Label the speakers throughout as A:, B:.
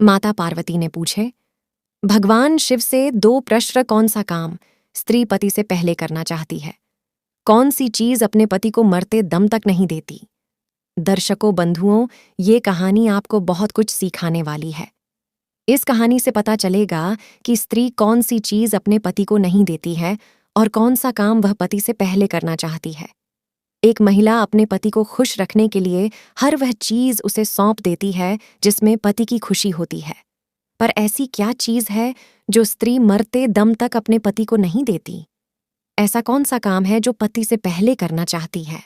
A: माता पार्वती ने पूछे। भगवान शिव से दो प्रश्न। कौन सा काम स्त्री पति से पहले करना चाहती है? कौन सी चीज अपने पति को मरते दम तक नहीं देती? दर्शकों बंधुओं, ये कहानी आपको बहुत कुछ सिखाने वाली है। इस कहानी से पता चलेगा कि स्त्री कौन सी चीज अपने पति को नहीं देती है और कौन सा काम वह पति से पहले करना चाहती है। एक महिला अपने पति को खुश रखने के लिए हर वह चीज उसे सौंप देती है जिसमें पति की खुशी होती है। पर ऐसी क्या चीज है जो स्त्री मरते दम तक अपने पति को नहीं देती? ऐसा कौन सा काम है जो पति से पहले करना चाहती है?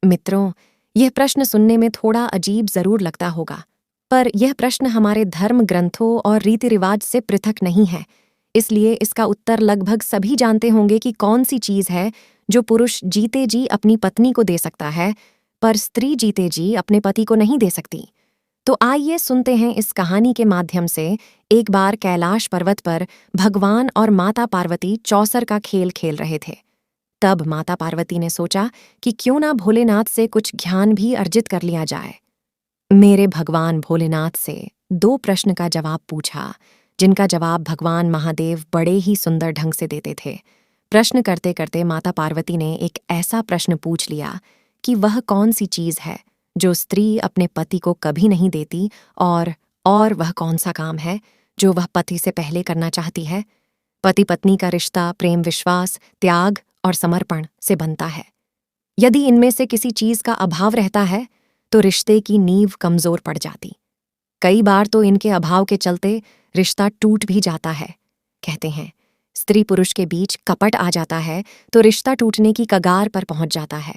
A: मित्रों, यह प्रश्न सुनने में थोड़ा अजीब जरूर लगता होगा, पर यह प्रश्न हमारे धर्म ग्रंथों और रीति रिवाज से पृथक नहीं है। इसलिए इसका उत्तर लगभग सभी जानते होंगे कि कौन सी चीज है जो पुरुष जीते जी अपनी पत्नी को दे सकता है, पर स्त्री जीते जी अपने पति को नहीं दे सकती। तो आइए सुनते हैं इस कहानी के माध्यम से। एक बार कैलाश पर्वत पर भगवान और माता पार्वती चौसर का खेल खेल रहे थे। तब माता पार्वती ने सोचा कि क्यों ना भोलेनाथ से कुछ ज्ञान भी अर्जित कर लिया जाए। मेरे भगवान भोलेनाथ से दो प्रश्न का जवाब पूछा, जिनका जवाब भगवान महादेव बड़े ही सुंदर ढंग से देते थे। प्रश्न करते करते माता पार्वती ने एक ऐसा प्रश्न पूछ लिया कि वह कौन सी चीज है जो स्त्री अपने पति को कभी नहीं देती, और वह कौन सा काम है जो वह पति से पहले करना चाहती है। पति पत्नी का रिश्ता प्रेम, विश्वास, त्याग और समर्पण से बनता है। यदि इनमें से किसी चीज का अभाव रहता है तो रिश्ते की नींव कमजोर पड़ जाती। कई बार तो इनके अभाव के चलते रिश्ता टूट भी जाता है। कहते हैं, स्त्री पुरुष के बीच कपट आ जाता है तो रिश्ता टूटने की कगार पर पहुंच जाता है।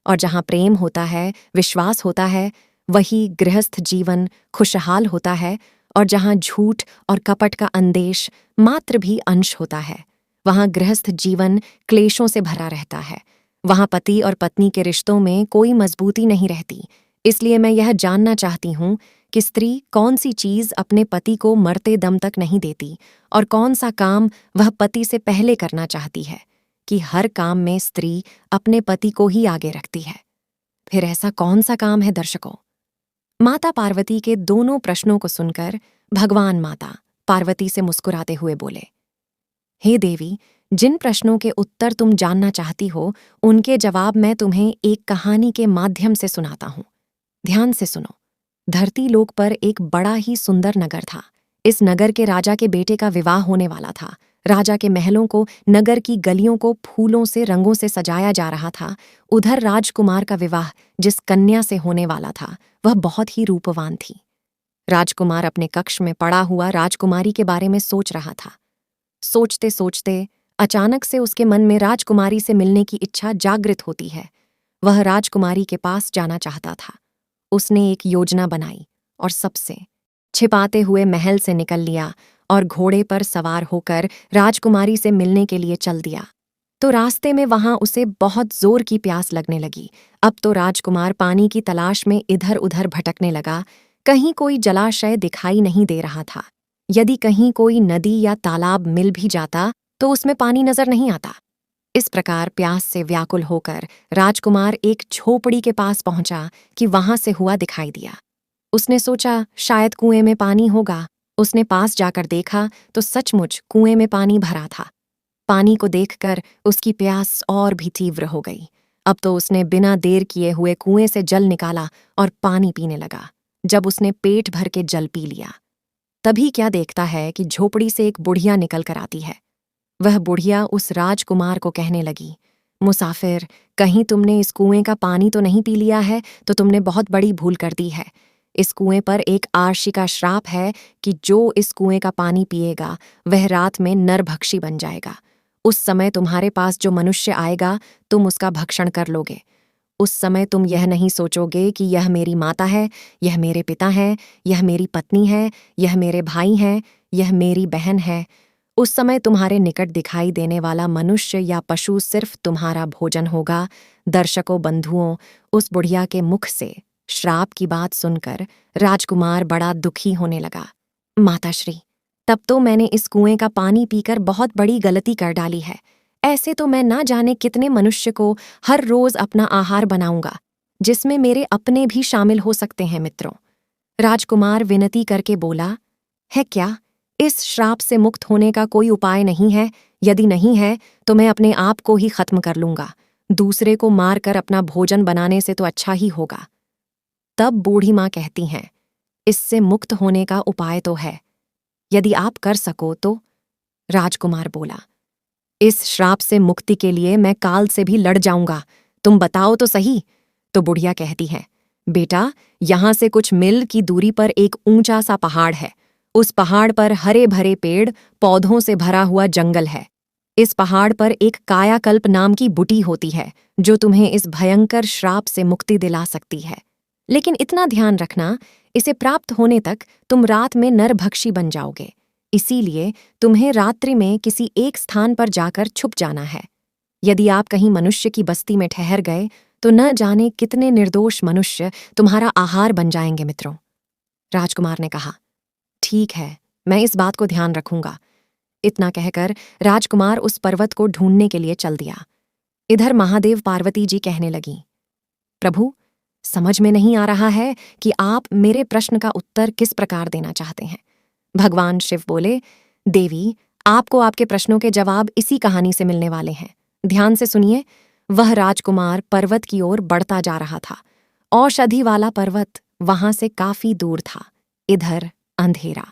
A: और जहां प्रेम होता है, विश्वास होता है, वही गृहस्थ जीवन खुशहाल होता है। और जहां झूठ और कपट का अंदेश मात्र भी अंश होता है, वहां गृहस्थ जीवन क्लेशों से भरा रहता है। वहां पति और पत्नी के रिश्तों में कोई मजबूती नहीं रहती। इसलिए मैं यह जानना चाहती हूँ कि स्त्री कौन सी चीज अपने पति को मरते दम तक नहीं देती और कौन सा काम वह पति से पहले करना चाहती है, कि हर काम में स्त्री अपने पति को ही आगे रखती है। फिर ऐसा कौन सा काम है दर्शकों? माता पार्वती के दोनों प्रश्नों को सुनकर भगवान माता पार्वती से मुस्कुराते हुए बोले, हे देवी, जिन प्रश्नों के उत्तर तुम जानना चाहती हो, उनके जवाब मैं तुम्हें एक कहानी के माध्यम से सुनाता हूँ। ध्यान से सुनो। धरती लोक पर एक बड़ा ही सुंदर नगर था। इस नगर के राजा के बेटे का विवाह होने वाला था। राजा के महलों को, नगर की गलियों को फूलों से, रंगों से सजाया जा रहा था। उधर राजकुमार का विवाह जिस कन्या से होने वाला था, वह बहुत ही रूपवान थी। राजकुमार अपने कक्ष में पड़ा हुआ राजकुमारी के बारे में सोच रहा था। सोचते सोचते अचानक से उसके मन में राजकुमारी से मिलने की इच्छा जागृत होती है। वह राजकुमारी के पास जाना चाहता था। उसने एक योजना बनाई और सबसे छिपाते हुए महल से निकल लिया और घोड़े पर सवार होकर राजकुमारी से मिलने के लिए चल दिया। तो रास्ते में वहां उसे बहुत जोर की प्यास लगने लगी। अब तो राजकुमार पानी की तलाश में इधर उधर भटकने लगा। कहीं कोई जलाशय दिखाई नहीं दे रहा था। यदि कहीं कोई नदी या तालाब मिल भी जाता तो उसमें पानी नजर नहीं आता। इस प्रकार प्यास से व्याकुल होकर राजकुमार एक झोपड़ी के पास पहुंचा कि वहां से हुआ दिखाई दिया। उसने सोचा शायद कुएं में पानी होगा। उसने पास जाकर देखा तो सचमुच कुएं में पानी भरा था। पानी को देखकर उसकी प्यास और भी तीव्र हो गई। अब तो उसने बिना देर किए हुए कुएं से जल निकाला और पानी पीने लगा। जब उसने पेट भर के जल पी लिया, तभी क्या देखता है कि झोपड़ी से एक बुढ़िया निकल कर आती है। वह बुढ़िया उस राजकुमार को कहने लगी, मुसाफिर, कहीं तुमने इस कुएं का पानी तो नहीं पी लिया है? तो तुमने बहुत बड़ी भूल कर दी है। इस कुएं पर एक आर्षी का श्राप है कि जो इस कुएं का पानी पिएगा वह रात में नरभक्षी बन जाएगा। उस समय तुम्हारे पास जो मनुष्य आएगा, तुम उसका भक्षण कर लोगे। उस समय तुम यह नहीं सोचोगे कि यह मेरी माता है, यह मेरे पिता है, यह मेरी पत्नी है, यह मेरे भाई हैं, यह मेरी बहन है। उस समय तुम्हारे निकट दिखाई देने वाला मनुष्य या पशु सिर्फ तुम्हारा भोजन होगा। दर्शकों बंधुओं, उस बुढ़िया के मुख से श्राप की बात सुनकर राजकुमार बड़ा दुखी होने लगा। माताश्री, तब तो मैंने इस कुएं का पानी पीकर बहुत बड़ी गलती कर डाली है। ऐसे तो मैं ना जाने कितने मनुष्य को हर रोज अपना आहार बनाऊंगा, जिसमें मेरे अपने भी शामिल हो सकते हैं। मित्रों, राजकुमार विनती करके बोला, है क्या इस श्राप से मुक्त होने का कोई उपाय नहीं है? यदि नहीं है तो मैं अपने आप को ही खत्म कर लूंगा। दूसरे को मारकर अपना भोजन बनाने से तो अच्छा ही होगा। तब बूढ़ी माँ कहती हैं, इससे मुक्त होने का उपाय तो है, यदि आप कर सको तो। राजकुमार बोला, इस श्राप से मुक्ति के लिए मैं काल से भी लड़ जाऊंगा, तुम बताओ तो सही। तो बुढ़िया कहती है, बेटा, यहां से कुछ मील की दूरी पर एक ऊंचा सा पहाड़ है। उस पहाड़ पर हरे भरे पेड़ पौधों से भरा हुआ जंगल है। इस पहाड़ पर एक कायाकल्प नाम की बूटी होती है जो तुम्हें इस भयंकर श्राप से मुक्ति दिला सकती है। लेकिन इतना ध्यान रखना, इसे प्राप्त होने तक तुम रात में नरभक्षी बन जाओगे। इसीलिए तुम्हें रात्रि में किसी एक स्थान पर जाकर छुप जाना है। यदि आप कहीं मनुष्य की बस्ती में ठहर गए तो न जाने कितने निर्दोष मनुष्य तुम्हारा आहार बन जाएंगे मित्रों। राजकुमार ने कहा, ठीक है, मैं इस बात को ध्यान रखूंगा। इतना कहकर राजकुमार उस पर्वत को ढूंढने के लिए चल दिया। इधर महादेव पार्वती जी कहने लगीं, प्रभु, समझ में नहीं आ रहा है कि आप मेरे प्रश्न का उत्तर किस प्रकार देना चाहते हैं। भगवान शिव बोले, देवी, आपको आपके प्रश्नों के जवाब इसी कहानी से मिलने वाले हैं। ध्यान से सुनिए। वह राजकुमार पर्वत की ओर बढ़ता जा रहा था। औषधि वाला पर्वत वहां से काफी दूर था। इधर अंधेरा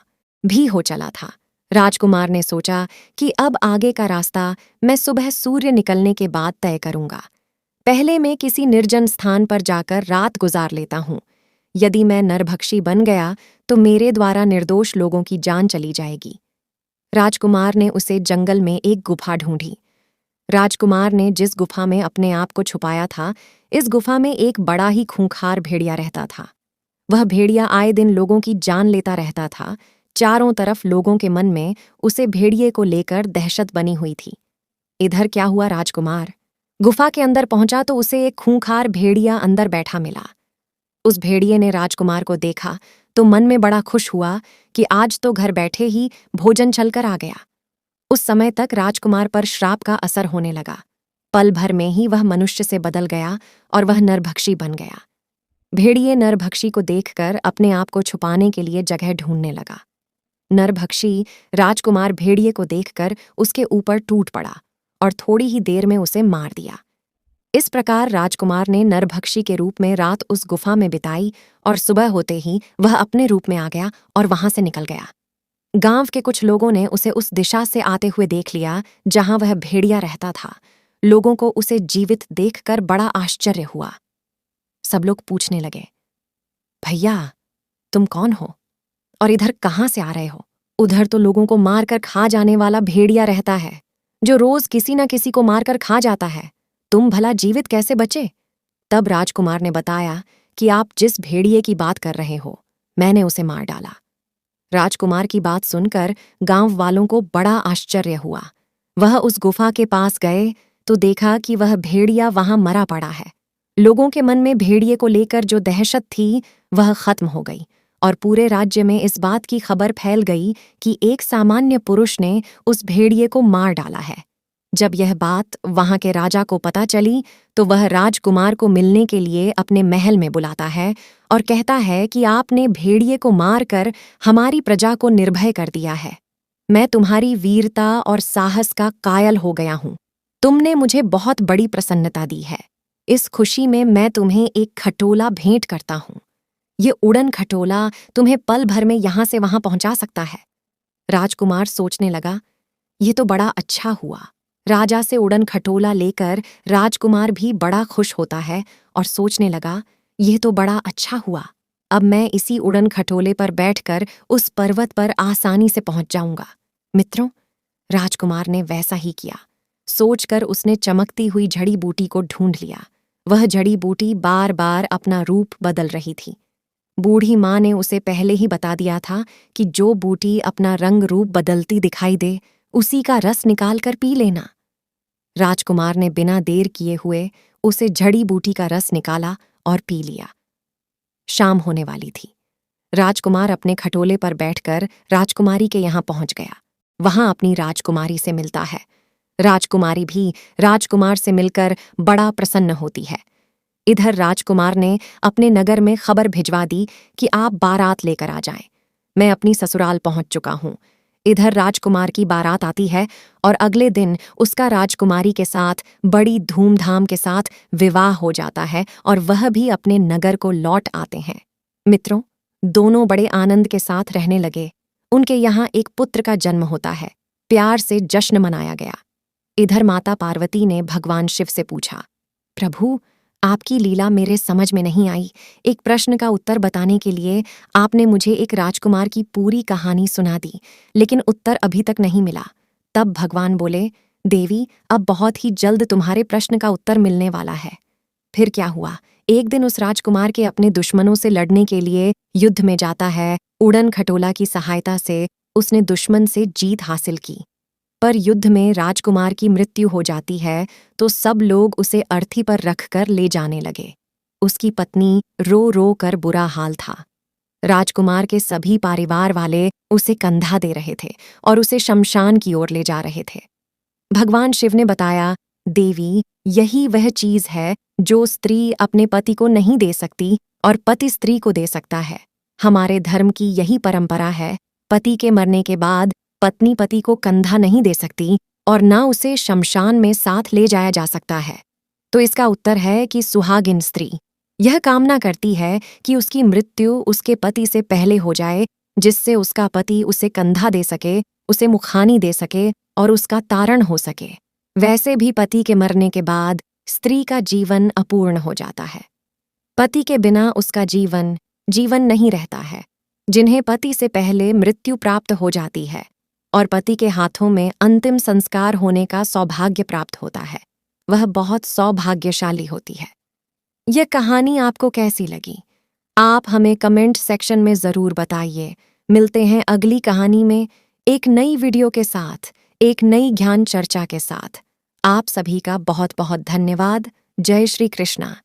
A: भी हो चला था। राजकुमार ने सोचा कि अब आगे का रास्ता मैं सुबह सूर्य निकलने के बाद तय करूंगा। पहले मैं किसी निर्जन स्थान पर जाकर रात गुजार लेता हूं। यदि मैं नरभक्षी बन गया तो मेरे द्वारा निर्दोष लोगों की जान चली जाएगी। राजकुमार ने उसे जंगल में एक गुफा ढूंढी। राजकुमार ने जिस गुफा में अपने आप को छुपाया था, इस गुफा में एक बड़ा ही खूंखार भेड़िया रहता था। वह भेड़िया आए दिन लोगों की जान लेता रहता था। चारों तरफ लोगों के मन में उसे भेड़िए को लेकर दहशत बनी हुई थी। इधर क्या हुआ, राजकुमार गुफा के अंदर पहुंचा तो उसे एक खूंखार भेड़िया अंदर बैठा मिला। उस भेड़िए ने राजकुमार को देखा तो मन में बड़ा खुश हुआ कि आज तो घर बैठे ही भोजन छलकर आ गया। उस समय तक राजकुमार पर श्राप का असर होने लगा। पल भर में ही वह मनुष्य से बदल गया और वह नरभक्षी बन गया। भेड़िए नरभक्षी को देखकर अपने आप को छुपाने के लिए जगह ढूंढने लगा। नरभक्षी राजकुमार भेड़िए को देखकर उसके ऊपर टूट पड़ा और थोड़ी ही देर में उसे मार दिया। इस प्रकार राजकुमार ने नरभक्षी के रूप में रात उस गुफा में बिताई और सुबह होते ही वह अपने रूप में आ गया और वहां से निकल गया। गांव के कुछ लोगों ने उसे उस दिशा से आते हुए देख लिया जहां वह भेड़िया रहता था। लोगों को उसे जीवित देखकर बड़ा आश्चर्य हुआ। सब लोग पूछने लगे, भैया, तुम कौन हो और इधर कहाँ से आ रहे हो? उधर तो लोगों को मारकर खा जाने वाला भेड़िया रहता है, जो रोज किसी न किसी को मारकर खा जाता है। तुम भला जीवित कैसे बचे? तब राजकुमार ने बताया कि आप जिस भेड़िए की बात कर रहे हो, मैंने उसे मार डाला। राजकुमार की बात सुनकर गांव वालों को बड़ा आश्चर्य हुआ। वह उस गुफा के पास गए तो देखा कि वह भेड़िया वहां मरा पड़ा है। लोगों के मन में भेड़िए को लेकर जो दहशत थी वह खत्म हो गई और पूरे राज्य में इस बात की खबर फैल गई कि एक सामान्य पुरुष ने उस भेड़िए को मार डाला है। जब यह बात वहां के राजा को पता चली तो वह राजकुमार को मिलने के लिए अपने महल में बुलाता है और कहता है कि आपने भेड़िए को मारकर हमारी प्रजा को निर्भय कर दिया है। मैं तुम्हारी वीरता और साहस का कायल हो गया हूं। तुमने मुझे बहुत बड़ी प्रसन्नता दी है। इस खुशी में मैं तुम्हें एक खटोला भेंट करता हूं। ये उड़न खटोला तुम्हें पल भर में यहां से वहां पहुंचा सकता है। राजकुमार सोचने लगा, ये तो बड़ा अच्छा हुआ। राजा से उड़न खटोला लेकर राजकुमार भी बड़ा खुश होता है और सोचने लगा, यह तो बड़ा अच्छा हुआ। अब मैं इसी उड़न खटोले पर बैठकर उस पर्वत पर आसानी से पहुंच जाऊंगा। मित्रों, राजकुमार ने वैसा ही किया। सोचकर उसने चमकती हुई जड़ी बूटी को ढूंढ लिया। वह जड़ी बूटी बार बार अपना रूप बदल रही थी। बूढ़ी माँ ने उसे पहले ही बता दिया था कि जो बूटी अपना रंग रूप बदलती दिखाई दे, उसी का रस निकाल कर पी लेना। राजकुमार ने बिना देर किए हुए उसे जड़ी बूटी का रस निकाला और पी लिया। शाम होने वाली थी। राजकुमार अपने खटोले पर बैठकर राजकुमारी के यहाँ पहुंच गया। वहां अपनी राजकुमारी से मिलता है। राजकुमारी भी राजकुमार से मिलकर बड़ा प्रसन्न होती है। इधर राजकुमार ने अपने नगर में खबर भिजवा दी कि आप बारात लेकर आ जाएं। मैं अपनी ससुराल पहुंच चुका हूं। इधर राजकुमार की बारात आती है और अगले दिन उसका राजकुमारी के साथ बड़ी धूमधाम के साथ विवाह हो जाता है और वह भी अपने नगर को लौट आते हैं। मित्रों, दोनों बड़े आनंद के साथ रहने लगे। उनके यहाँ एक पुत्र का जन्म होता है। प्यार से जश्न मनाया गया। इधर माता पार्वती ने भगवान शिव से पूछा, प्रभु, आपकी लीला मेरे समझ में नहीं आई। एक प्रश्न का उत्तर बताने के लिए आपने मुझे एक राजकुमार की पूरी कहानी सुना दी, लेकिन उत्तर अभी तक नहीं मिला। तब भगवान बोले, देवी, अब बहुत ही जल्द तुम्हारे प्रश्न का उत्तर मिलने वाला है। फिर क्या हुआ? एक दिन उस राजकुमार के अपने दुश्मनों से लड़ने के लिए युद्ध में जाता है। उड़न खटोला की सहायता से उसने दुश्मन से जीत हासिल की। पर युद्ध में राजकुमार की मृत्यु हो जाती है तो सब लोग उसे अर्थी पर रखकर ले जाने लगे। उसकी पत्नी रो रो कर बुरा हाल था। राजकुमार के सभी परिवार वाले उसे कंधा दे रहे थे और उसे शमशान की ओर ले जा रहे थे। भगवान शिव ने बताया, देवी, यही वह चीज है जो स्त्री अपने पति को नहीं दे सकती और पति स्त्री को दे सकता है। हमारे धर्म की यही परंपरा है। पति के मरने के बाद पत्नी पति को कंधा नहीं दे सकती और न उसे शमशान में साथ ले जाया जा सकता है। तो इसका उत्तर है कि सुहागिन स्त्री यह कामना करती है कि उसकी मृत्यु उसके पति से पहले हो जाए, जिससे उसका पति उसे कंधा दे सके, उसे मुखानी दे सके और उसका तारण हो सके। वैसे भी पति के मरने के बाद स्त्री का जीवन अपूर्ण हो जाता है। पति के बिना उसका जीवन नहीं रहता है। जिन्हें पति से पहले मृत्यु प्राप्त हो जाती है और पति के हाथों में अंतिम संस्कार होने का सौभाग्य प्राप्त होता है, वह बहुत सौभाग्यशाली होती है। यह कहानी आपको कैसी लगी? आप हमें कमेंट सेक्शन में ज़रूर बताइए। मिलते हैं अगली कहानी में एक नई वीडियो के साथ, एक नई ज्ञान चर्चा के साथ। आप सभी का बहुत बहुत धन्यवाद। जय श्री कृष्णा।